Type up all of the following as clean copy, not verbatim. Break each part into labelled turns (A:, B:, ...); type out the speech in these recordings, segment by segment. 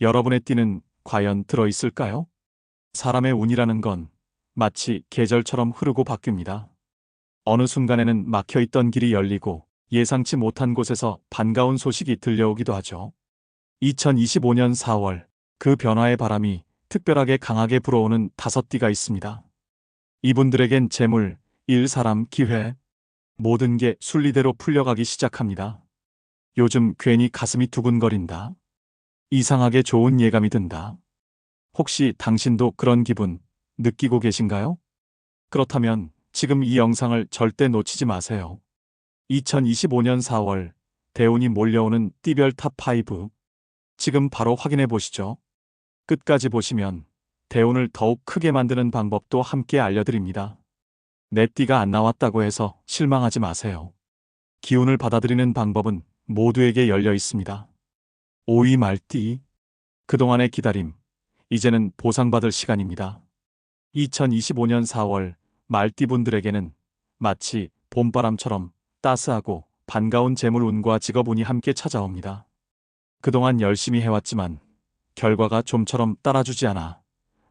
A: 여러분의 띠는 과연 들어있을까요? 사람의 운이라는 건 마치 계절처럼 흐르고 바뀝니다. 어느 순간에는 막혀있던 길이 열리고 예상치 못한 곳에서 반가운 소식이 들려오기도 하죠. 2025년 4월, 그 변화의 바람이 특별하게 강하게 불어오는 5띠가 있습니다. 이분들에겐 재물, 일, 사람, 기회, 모든 게 순리대로 풀려가기 시작합니다. 요즘 괜히 가슴이 두근거린다. 이상하게 좋은 예감이 든다. 혹시 당신도 그런 기분 느끼고 계신가요? 그렇다면 지금 이 영상을 절대 놓치지 마세요. 2025년 4월, 대운이 몰려오는 띠별 탑5. 지금 바로 확인해 보시죠. 끝까지 보시면 대운을 더욱 크게 만드는 방법도 함께 알려드립니다. 내 띠가 안 나왔다고 해서 실망하지 마세요. 기운을 받아들이는 방법은 모두에게 열려 있습니다. 5위 말띠. 그동안의 기다림, 이제는 보상받을 시간입니다. 2025년 4월, 말띠분들에게는 마치 봄바람처럼 따스하고 반가운 재물운과 직업운이 함께 찾아옵니다. 그동안 열심히 해왔지만 결과가 좀처럼 따라주지 않아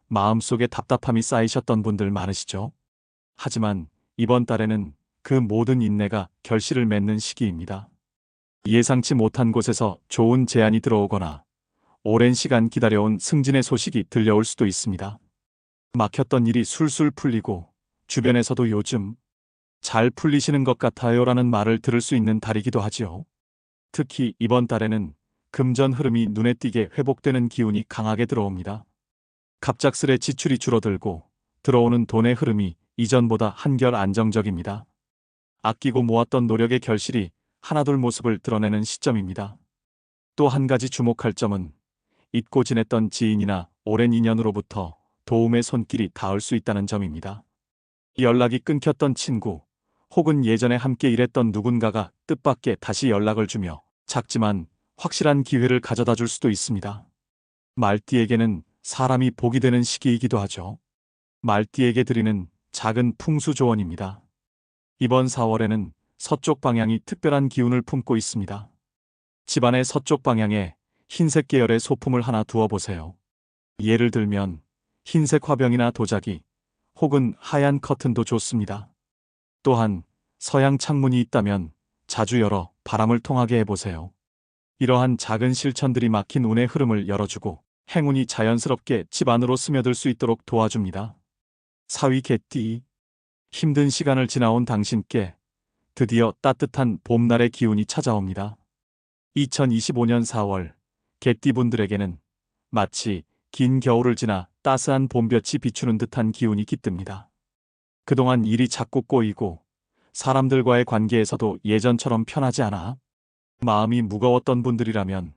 A: 마음속에 답답함이 쌓이셨던 분들 많으시죠? 하지만 이번 달에는 그 모든 인내가 결실을 맺는 시기입니다. 예상치 못한 곳에서 좋은 제안이 들어오거나 오랜 시간 기다려온 승진의 소식이 들려올 수도 있습니다. 막혔던 일이 술술 풀리고 주변에서도 요즘 잘 풀리시는 것 같아요라는 말을 들을 수 있는 달이기도 하지요. 특히 이번 달에는 금전 흐름이 눈에 띄게 회복되는 기운이 강하게 들어옵니다. 갑작스레 지출이 줄어들고 들어오는 돈의 흐름이 이전보다 한결 안정적입니다. 아끼고 모았던 노력의 결실이 하나둘 모습을 드러내는 시점입니다. 또 한 가지 주목할 점은 잊고 지냈던 지인이나 오랜 인연으로부터 도움의 손길이 닿을 수 있다는 점입니다. 연락이 끊겼던 친구, 혹은 예전에 함께 일했던 누군가가 뜻밖의 다시 연락을 주며 작지만 확실한 기회를 가져다 줄 수도 있습니다. 말띠에게는 사람이 복이 되는 시기이기도 하죠. 말띠에게 드리는 작은 풍수 조언입니다. 이번 4월에는 서쪽 방향이 특별한 기운을 품고 있습니다. 집안의 서쪽 방향에 흰색 계열의 소품을 하나 두어보세요. 예를 들면 흰색 화병이나 도자기, 혹은 하얀 커튼도 좋습니다. 또한 서양 창문이 있다면 자주 열어 바람을 통하게 해보세요. 이러한 작은 실천들이 막힌 운의 흐름을 열어주고 행운이 자연스럽게 집 안으로 스며들 수 있도록 도와줍니다. 4위 개띠. 힘든 시간을 지나온 당신께 드디어 따뜻한 봄날의 기운이 찾아옵니다. 2025년 4월, 개띠분들에게는 마치 긴 겨울을 지나 따스한 봄볕이 비추는 듯한 기운이 깃듭니다. 그동안 일이 자꾸 꼬이고 사람들과의 관계에서도 예전처럼 편하지 않아 마음이 무거웠던 분들이라면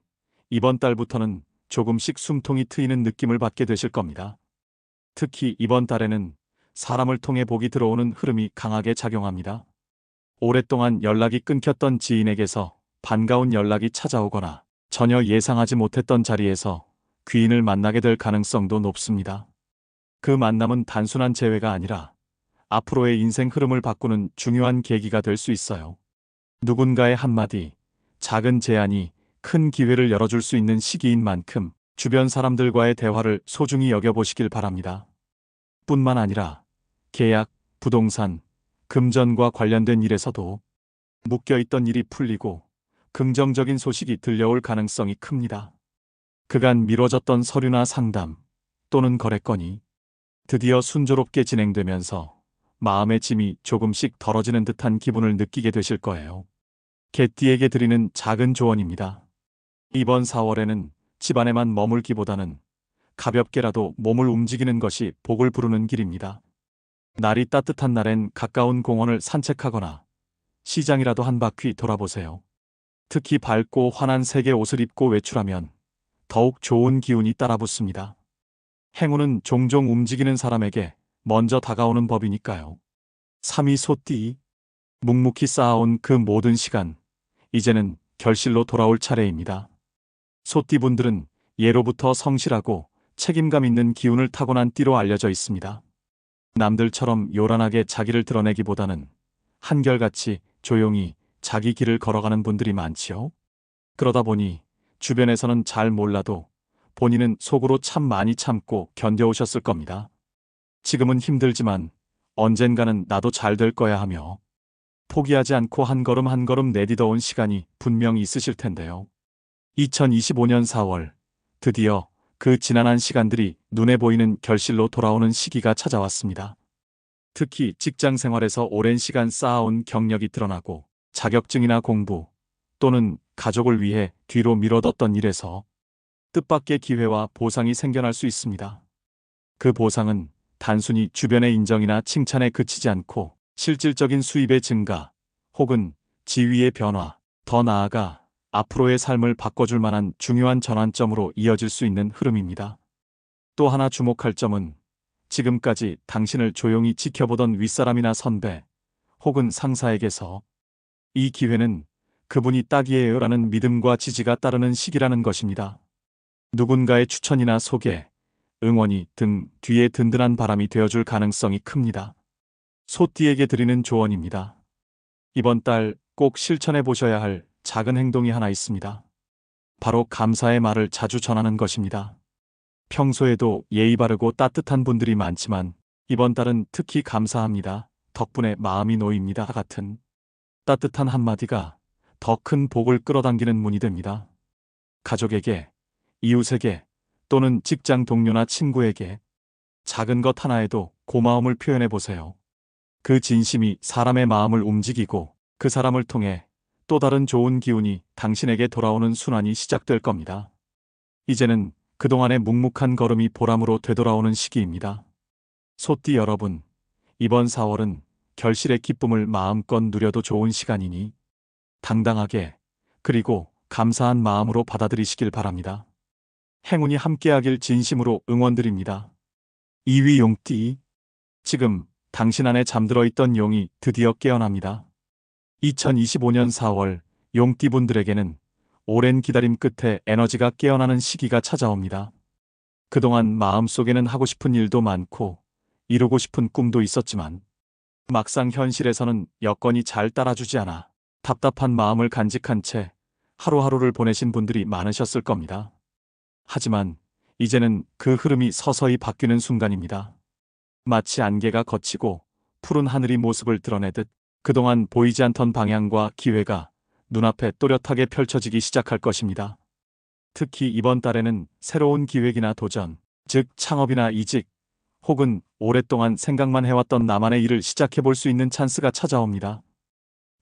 A: 이번 달부터는 조금씩 숨통이 트이는 느낌을 받게 되실 겁니다. 특히 이번 달에는 사람을 통해 복이 들어오는 흐름이 강하게 작용합니다. 오랫동안 연락이 끊겼던 지인에게서 반가운 연락이 찾아오거나 전혀 예상하지 못했던 자리에서 귀인을 만나게 될 가능성도 높습니다. 그 만남은 단순한 재회가 아니라 앞으로의 인생 흐름을 바꾸는 중요한 계기가 될 수 있어요. 누군가의 한마디, 작은 제안이 큰 기회를 열어줄 수 있는 시기인 만큼 주변 사람들과의 대화를 소중히 여겨보시길 바랍니다. 뿐만 아니라 계약, 부동산, 금전과 관련된 일에서도 묶여있던 일이 풀리고 긍정적인 소식이 들려올 가능성이 큽니다. 그간 미뤄졌던 서류나 상담 또는 거래건이 드디어 순조롭게 진행되면서 마음의 짐이 조금씩 덜어지는 듯한 기분을 느끼게 되실 거예요. 개띠에게 드리는 작은 조언입니다. 이번 4월에는 집안에만 머물기보다는 가볍게라도 몸을 움직이는 것이 복을 부르는 길입니다. 날이 따뜻한 날엔 가까운 공원을 산책하거나 시장이라도 한 바퀴 돌아보세요. 특히 밝고 환한 색의 옷을 입고 외출하면 더욱 좋은 기운이 따라붙습니다. 행운은 종종 움직이는 사람에게 먼저 다가오는 법이니까요. 3위 소띠. 묵묵히 쌓아온 그 모든 시간, 이제는 결실로 돌아올 차례입니다. 소띠분들은 예로부터 성실하고 책임감 있는 기운을 타고난 띠로 알려져 있습니다. 남들처럼 요란하게 자기를 드러내기보다는 한결같이 조용히 자기 길을 걸어가는 분들이 많지요. 그러다 보니 주변에서는 잘 몰라도 본인은 속으로 참 많이 참고 견뎌오셨을 겁니다. 지금은 힘들지만 언젠가는 나도 잘 될 거야 하며 포기하지 않고 한 걸음 한 걸음 내딛어온 시간이 분명 있으실 텐데요. 2025년 4월, 드디어 그 지난한 시간들이 눈에 보이는 결실로 돌아오는 시기가 찾아왔습니다. 특히 직장 생활에서 오랜 시간 쌓아온 경력이 드러나고 자격증이나 공부 또는 가족을 위해 뒤로 미뤄뒀던 일에서 뜻밖의 기회와 보상이 생겨날 수 있습니다. 그 보상은 단순히 주변의 인정이나 칭찬에 그치지 않고 실질적인 수입의 증가 혹은 지위의 변화, 더 나아가 앞으로의 삶을 바꿔줄 만한 중요한 전환점으로 이어질 수 있는 흐름입니다. 또 하나 주목할 점은 지금까지 당신을 조용히 지켜보던 윗사람이나 선배 혹은 상사에게서 이 기회는 그분이 딱이에요라는 믿음과 지지가 따르는 시기라는 것입니다. 누군가의 추천이나 소개, 응원이 등 뒤에 든든한 바람이 되어줄 가능성이 큽니다. 소띠에게 드리는 조언입니다. 이번 달 꼭 실천해 보셔야 할 작은 행동이 하나 있습니다. 바로 감사의 말을 자주 전하는 것입니다. 평소에도 예의 바르고 따뜻한 분들이 많지만 이번 달은 특히 감사합니다. 덕분에 마음이 놓입니다. 같은 따뜻한 한마디가 더 큰 복을 끌어당기는 문이 됩니다. 가족에게, 이웃에게 또는 직장 동료나 친구에게 작은 것 하나에도 고마움을 표현해 보세요. 그 진심이 사람의 마음을 움직이고 그 사람을 통해 또 다른 좋은 기운이 당신에게 돌아오는 순환이 시작될 겁니다. 이제는 그동안의 묵묵한 걸음이 보람으로 되돌아오는 시기입니다. 소띠 여러분, 이번 4월은 결실의 기쁨을 마음껏 누려도 좋은 시간이니 당당하게 그리고 감사한 마음으로 받아들이시길 바랍니다. 행운이 함께하길 진심으로 응원드립니다. 2위 용띠, 지금 당신 안에 잠들어 있던 용이 드디어 깨어납니다. 2025년 4월 용띠분들에게는 오랜 기다림 끝에 에너지가 깨어나는 시기가 찾아옵니다. 그동안 마음속에는 하고 싶은 일도 많고 이루고 싶은 꿈도 있었지만 막상 현실에서는 여건이 잘 따라주지 않아 답답한 마음을 간직한 채 하루하루를 보내신 분들이 많으셨을 겁니다. 하지만 이제는 그 흐름이 서서히 바뀌는 순간입니다. 마치 안개가 걷히고 푸른 하늘이 모습을 드러내듯 그동안 보이지 않던 방향과 기회가 눈앞에 또렷하게 펼쳐지기 시작할 것입니다. 특히 이번 달에는 새로운 기획이나 도전, 즉 창업이나 이직, 혹은 오랫동안 생각만 해왔던 나만의 일을 시작해볼 수 있는 찬스가 찾아옵니다.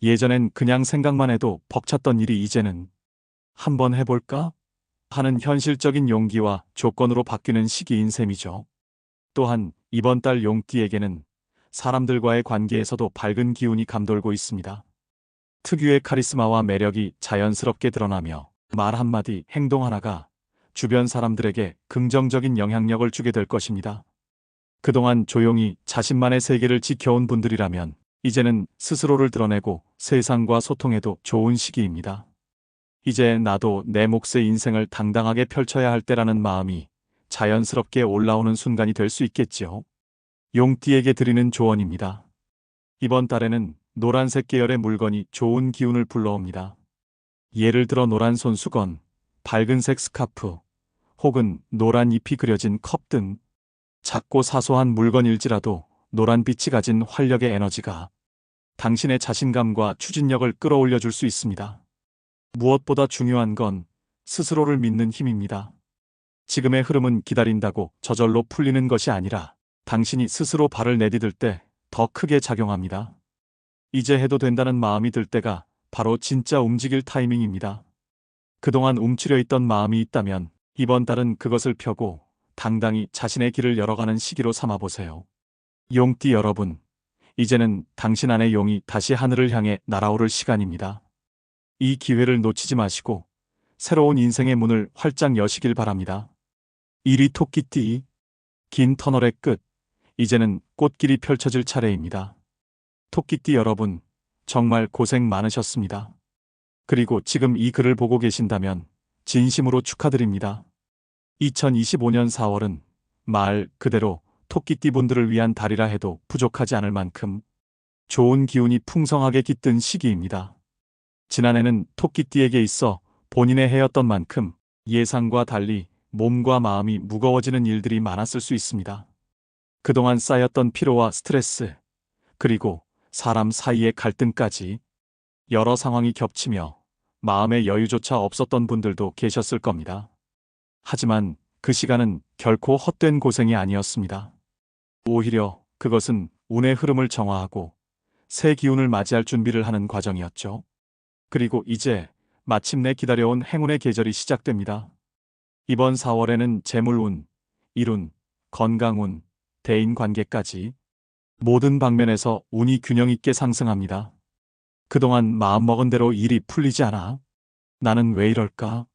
A: 예전엔 그냥 생각만 해도 벅찼던 일이 이제는 한번 해볼까? 하는 현실적인 용기와 조건으로 바뀌는 시기인 셈이죠. 또한 이번 달 용띠에게는 사람들과의 관계에서도 밝은 기운이 감돌고 있습니다. 특유의 카리스마와 매력이 자연스럽게 드러나며 말 한마디, 행동 하나가 주변 사람들에게 긍정적인 영향력을 주게 될 것입니다. 그동안 조용히 자신만의 세계를 지켜온 분들이라면 이제는 스스로를 드러내고 세상과 소통해도 좋은 시기입니다. 이제 나도 내 몫의 인생을 당당하게 펼쳐야 할 때라는 마음이 자연스럽게 올라오는 순간이 될 수 있겠지요. 용띠에게 드리는 조언입니다. 이번 달에는 노란색 계열의 물건이 좋은 기운을 불러옵니다. 예를 들어 노란 손수건, 밝은색 스카프, 혹은 노란 잎이 그려진 컵 등 작고 사소한 물건일지라도 노란빛이 가진 활력의 에너지가 당신의 자신감과 추진력을 끌어올려 줄 수 있습니다. 무엇보다 중요한 건 스스로를 믿는 힘입니다. 지금의 흐름은 기다린다고 저절로 풀리는 것이 아니라 당신이 스스로 발을 내디딜 때 더 크게 작용합니다. 이제 해도 된다는 마음이 들 때가 바로 진짜 움직일 타이밍입니다. 그동안 움츠려 있던 마음이 있다면 이번 달은 그것을 펴고 당당히 자신의 길을 열어가는 시기로 삼아보세요. 용띠 여러분, 이제는 당신 안의 용이 다시 하늘을 향해 날아오를 시간입니다. 이 기회를 놓치지 마시고 새로운 인생의 문을 활짝 여시길 바랍니다. 1위 토끼띠, 긴 터널의 끝, 이제는 꽃길이 펼쳐질 차례입니다. 토끼띠 여러분, 정말 고생 많으셨습니다. 그리고 지금 이 글을 보고 계신다면 진심으로 축하드립니다. 2025년 4월은 말 그대로 토끼띠 분들을 위한 달이라 해도 부족하지 않을 만큼 좋은 기운이 풍성하게 깃든 시기입니다. 지난해는 토끼띠에게 있어 본인의 해였던 만큼 예상과 달리 몸과 마음이 무거워지는 일들이 많았을 수 있습니다. 그동안 쌓였던 피로와 스트레스, 그리고 사람 사이의 갈등까지 여러 상황이 겹치며 마음의 여유조차 없었던 분들도 계셨을 겁니다. 하지만 그 시간은 결코 헛된 고생이 아니었습니다. 오히려 그것은 운의 흐름을 정화하고 새 기운을 맞이할 준비를 하는 과정이었죠. 그리고 이제 마침내 기다려온 행운의 계절이 시작됩니다. 이번 4월에는 재물운, 일운, 건강운, 대인관계까지 모든 방면에서 운이 균형 있게 상승합니다. 그동안 마음먹은 대로 일이 풀리지 않아 나는 왜 이럴까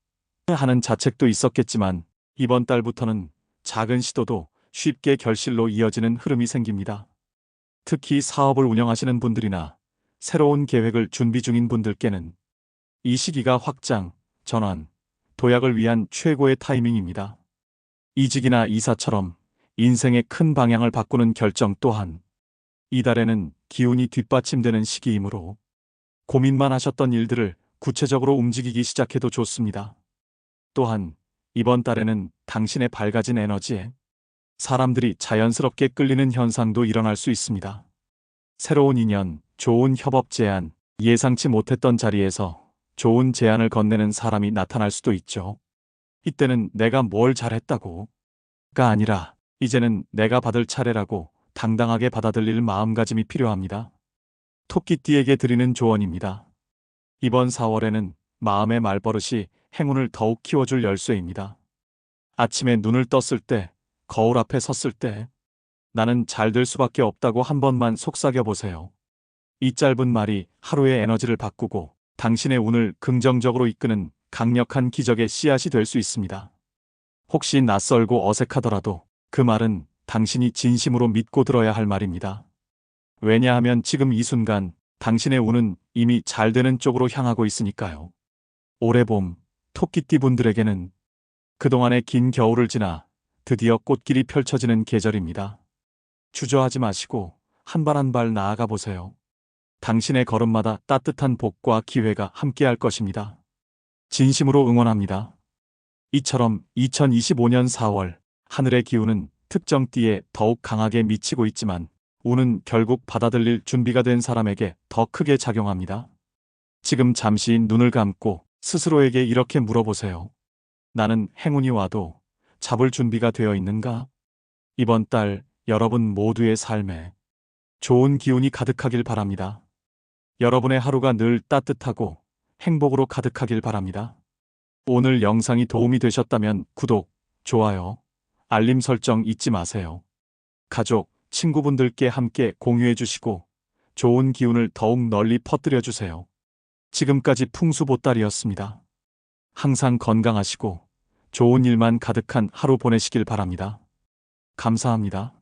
A: 하는 자책도 있었겠지만 이번 달부터는 작은 시도도 쉽게 결실로 이어지는 흐름이 생깁니다. 특히 사업을 운영하시는 분들이나 새로운 계획을 준비 중인 분들께는 이 시기가 확장, 전환, 도약을 위한 최고의 타이밍입니다. 이직이나 이사처럼 인생의 큰 방향을 바꾸는 결정 또한 이달에는 기운이 뒷받침되는 시기이므로 고민만 하셨던 일들을 구체적으로 움직이기 시작해도 좋습니다. 또한 이번 달에는 당신의 밝아진 에너지에 사람들이 자연스럽게 끌리는 현상도 일어날 수 있습니다. 새로운 인연, 좋은 협업 제안, 예상치 못했던 자리에서 좋은 제안을 건네는 사람이 나타날 수도 있죠. 이때는 내가 뭘 잘했다고가 아니라 이제는 내가 받을 차례라고 당당하게 받아들일 마음가짐이 필요합니다. 토끼띠에게 드리는 조언입니다. 이번 4월에는 마음의 말버릇이 행운을 더욱 키워줄 열쇠입니다. 아침에 눈을 떴을 때, 거울 앞에 섰을 때 나는 잘 될 수밖에 없다고 한 번만 속삭여 보세요. 이 짧은 말이 하루의 에너지를 바꾸고 당신의 운을 긍정적으로 이끄는 강력한 기적의 씨앗이 될 수 있습니다. 혹시 낯설고 어색하더라도 그 말은 당신이 진심으로 믿고 들어야 할 말입니다. 왜냐하면 지금 이 순간 당신의 운은 이미 잘 되는 쪽으로 향하고 있으니까요. 올해 봄, 토끼띠 분들에게는 그동안의 긴 겨울을 지나 드디어 꽃길이 펼쳐지는 계절입니다. 주저하지 마시고 한 발 한 발 나아가 보세요. 당신의 걸음마다 따뜻한 복과 기회가 함께할 것입니다. 진심으로 응원합니다. 이처럼 2025년 4월 하늘의 기운은 특정 띠에 더욱 강하게 미치고 있지만 운은 결국 받아들일 준비가 된 사람에게 더 크게 작용합니다. 지금 잠시 눈을 감고 스스로에게 이렇게 물어보세요. 나는 행운이 와도 잡을 준비가 되어 있는가? 이번 달 여러분 모두의 삶에 좋은 기운이 가득하길 바랍니다. 여러분의 하루가 늘 따뜻하고 행복으로 가득하길 바랍니다. 오늘 영상이 도움이 되셨다면 구독, 좋아요, 알림 설정 잊지 마세요. 가족, 친구분들께 함께 공유해 주시고 좋은 기운을 더욱 널리 퍼뜨려 주세요. 지금까지 풍수보따리였습니다. 항상 건강하시고 좋은 일만 가득한 하루 보내시길 바랍니다. 감사합니다.